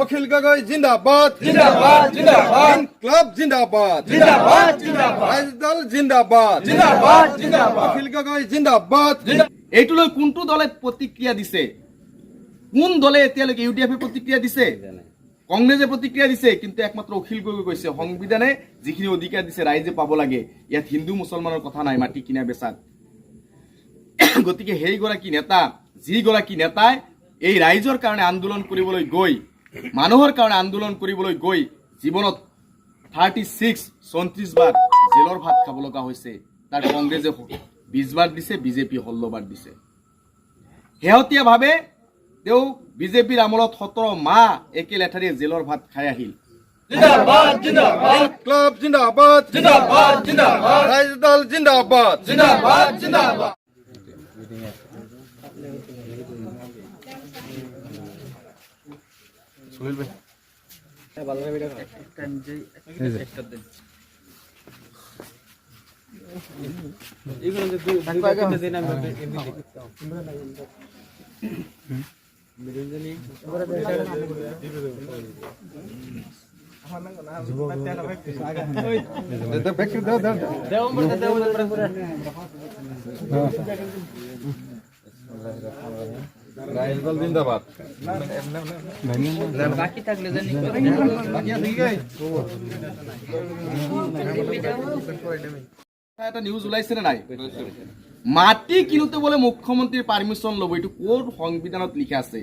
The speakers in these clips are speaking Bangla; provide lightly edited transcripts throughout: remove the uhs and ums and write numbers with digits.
অখিল গগৈ জিন্দাবাদ জিন্দাবাদ জিন্দাবাদ ক্লাব জিন্দাবাদ জিন্দাবাদ জিন্দাবাদ রাজদল জিন্দাবাদ জিন্দাবাদ জিন্দাবাদ অখিল গগৈ জিন্দাবাদ। এইটো লৈ কোনটো দলে প্ৰতিক্ৰিয়া দিছে? কোন দলে এতিয়ালৈকে ইউডিএফে প্ৰতিক্ৰিয়া দিছে? কংগ্ৰেছে প্ৰতিক্ৰিয়া দিছে, কিন্তু একমাত্ৰ অখিল গগৈ কৈছে সংবিধানে যিখিনি অধিকাৰ দিছে ৰাইজে পাব লাগে, ইয়াত হিন্দু মুছলমানৰ কথা নাই মাটি কিনা বেচাত। গতিকে সেইগৰাকী নেতা, যিগৰাকী নেতাই এই ৰাইজৰ কাৰণে আন্দোলন কৰিবলৈ গৈ, মানুহৰ কাৰণে আন্দোলন কৰিবলৈ গৈ জীৱনত 36 বাৰ জেলৰ ভাত খাব লগা হৈছে, তাৰ কংগ্ৰেছে 20 বাৰ দিছে, বিজেপি 16 বাৰ দিছে। শেহতীয়াভাৱে তেওঁ বিজেপিৰ আমলত 17 মাহ একে লেঠাৰিয়ে জেলৰ ভাত খাই আহিল। জিন্দাবাদ জিন্দাবাদ ক্লাব জিন্দাবাদ জিন্দাবাদ জিন্দাবাদ রাজদল জিন্দাবাদ জিন্দাবাদ জিন্দাবাদ রাজদল জিন্দাবাদ বাকি থাকলে জানি এটা নিউজ ওলাইছে নে নাই? মাটি কিনোতে বোলে মুখ্যমন্ত্ৰীৰ পাৰ্মিশ্যন ল'ব, এইটো ক'ত সংবিধানত লিখা আছে?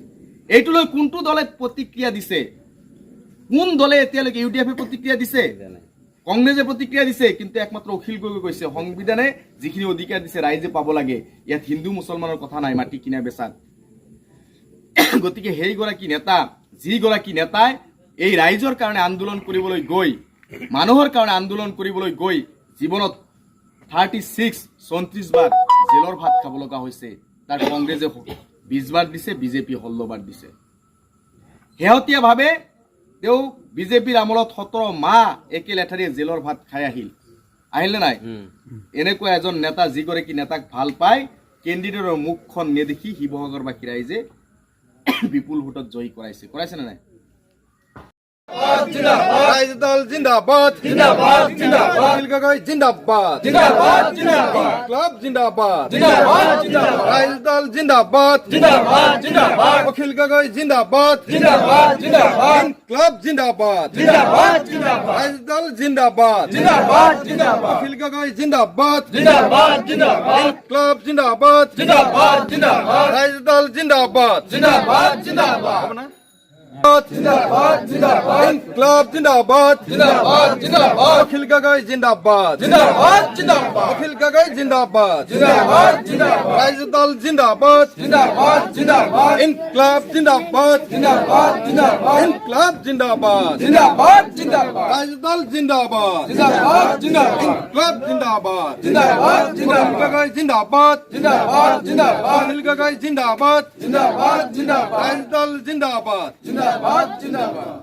এইটো লৈ কোনটো দলে প্ৰতিক্ৰিয়া দিছে? কোন দলে এতিয়ালৈকে ইউডিএফে প্ৰতিক্ৰিয়া দিছে? কংগ্ৰেছে প্ৰতিক্ৰিয়া দিছে, কিন্তু একমাত্ৰ অখিল গগৈ কৈছে সংবিধানে যিখিনি অধিকাৰ দিছে ৰাইজে পাব লাগে, ইয়াত হিন্দু মুছলমানৰ কথা নাই মাটি কিনা বেচাত। গতিকে সেইগৰাকী নেতা, যিগৰাকী নেতাই এই ৰাইজৰ কাৰণে আন্দোলন কৰিবলৈ গৈ, মানুহৰ কাৰণে আন্দোলন কৰিবলৈ গৈ জীৱনত 36 বাৰ জেলৰ ভাত খাব লগা হৈছে, তাৰ কংগ্ৰেছে 20 বাৰ দিছে, বিজেপি 16 বাৰ দিছে। শেহতীয়াভাৱে তেওঁ বিজেপিৰ আমলত 17 মাহ একে লেঠাৰিয়ে জেলৰ ভাত খাই আহিল নে নাই? এনেকুৱা এজন নেতা, যিগৰাকী নেতাক ভাল পায়, কেণ্ডিডেটৰ মুখখন নেদেখি শিৱসাগৰবাসী ৰাইজে বিপুল ভোটত জয়ী কৰাইছে নে নাই? রাজদল জিন্দাবাদ জিন্দাবাদ জিন্দাবাদ অখিল গগৈ জিন্দাবাদ জিন্দাবাদ জিন্দাবাদ ক্লাব জিন্দাবাদ জিন্দাবাদ জিন্দাবাদ রাজদল জিন্দাবাদ জিন্দাবাদ জিন্দাবাদ অখিল গগৈ জিন্দাবাদ জিন্দাবাদ জিন্দাবাদ ক্লাব জিন্দাবাদ জিন্দাবাদ জিন্দাবাদ রাজদল জিন্দাবাদ জিন্দাবাদ জিন্দাবাদ অখিল গগৈ জিন্দাবাদ জিন্দাবাদ জিন্দাবাদ ক্লাব জিন্দাবাদ জিন্দাবাদ জিন্দাবাদ রাজদল জিন্দাবাদ জিন্দাবাদ জিন্দাবাদ জিন্দাবাদ জিন্দাবাদ ক্লাব জিন্দাবাদ জিন্দাবাদ জিন্দাবাদ অখিল গগৈ জিন্দাবাদ জিন্দাবাদ জিন্দাবাদ অখিল গগৈ জিন্দাবাদ জিন্দাবাদ জিন্দাবাদ রাজদল জিন্দাবাদ জিন্দাবাদ জিন্দাবাদ ইনকলাব জিন্দাবাদ জিন্দাবাদ জিন্দাবাদ ইনকলাব জিন্দাবাদ জিন্দাবাদ জিন্দাবাদ রাজদল জিন্দাবাদ জিন্দাবাদ জিন্দাবাদ ইনকলাব জিন্দাবাদ জিন্দাবাদ অখিল জিন্দাবাদ গগৈ জিন্দাবাদ জিন্দাবাদ জিন্দাবাদ অখিল গগৈ জিন্দাবাদ জিন্দাবাদ জিন্দাবাদ রাজদল জিন্দাবাদ জিন্দাবাদ জিন্দাবাদ